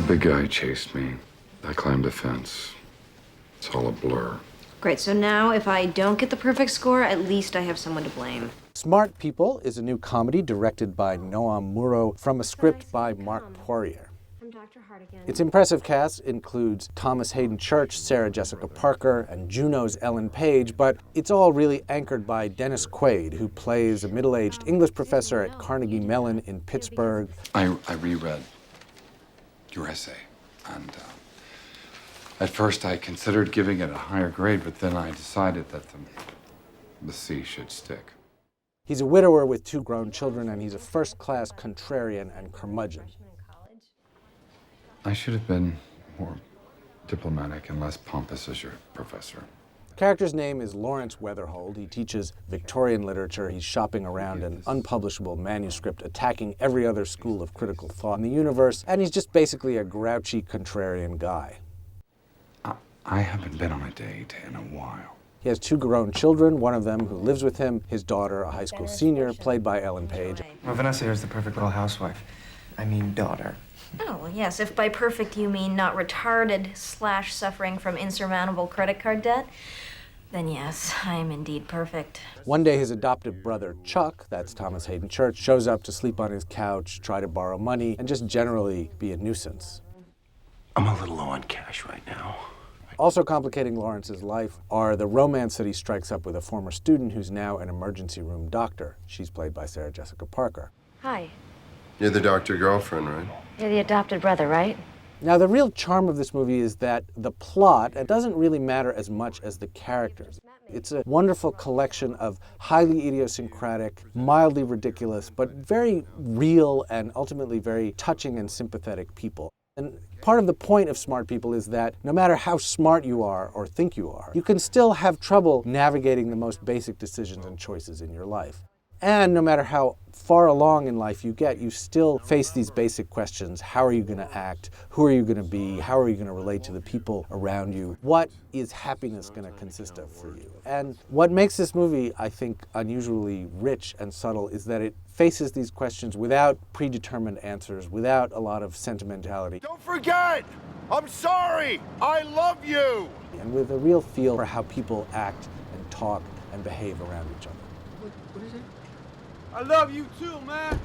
big guy chased me. I climbed a fence. It's all a blur. Great, so now if I don't get the perfect score, at least I have someone to blame. Smart People is a new comedy directed by Noam Muro from a script by Mark Poirier. Its impressive cast includes Thomas Hayden Church, Sarah Jessica Parker, and Juno's Ellen Page, but it's all really anchored by Dennis Quaid, who plays a middle-aged English professor at Carnegie Mellon in Pittsburgh. I reread your essay, and at first I considered giving it a higher grade, but then I decided that the C should stick. He's a widower with 2 grown children, and he's a first-class contrarian and curmudgeon. I should have been more diplomatic and less pompous as your professor. The character's name is Lawrence Weatherhold. He teaches Victorian literature. He's shopping around an unpublishable manuscript attacking every other school of critical thought in the universe, and he's just basically a grouchy, contrarian guy. I haven't been on a date in a while. He has 2 grown children, one of them who lives with him, his daughter, a high school senior, played by Ellen Page. Well, Vanessa here's the perfect little housewife. I mean, daughter. Oh, well, yes, if by perfect you mean not retarded / suffering from insurmountable credit card debt, then yes, I am indeed perfect. One day his adoptive brother, Chuck, that's Thomas Hayden Church, shows up to sleep on his couch, try to borrow money, and just generally be a nuisance. I'm a little low on cash right now. Also complicating Lawrence's life are the romance that he strikes up with a former student who's now an emergency room doctor. She's played by Sarah Jessica Parker. Hi. You're the doctor girlfriend, right? You're the adopted brother, right? Now, the real charm of this movie is that the plot, it doesn't really matter as much as the characters. It's a wonderful collection of highly idiosyncratic, mildly ridiculous, but very real and ultimately very touching and sympathetic people. And part of the point of Smart People is that no matter how smart you are or think you are, you can still have trouble navigating the most basic decisions and choices in your life. And no matter how far along in life you get, you still face these basic questions. How are you going to act? Who are you going to be? How are you going to relate to the people around you? What is happiness going to consist of for you? And what makes this movie, I think, unusually rich and subtle is that it faces these questions without predetermined answers, without a lot of sentimentality. Don't forget! I'm sorry! I love you! And with a real feel for how people act and talk and behave around each other. What is it? I love you too, man.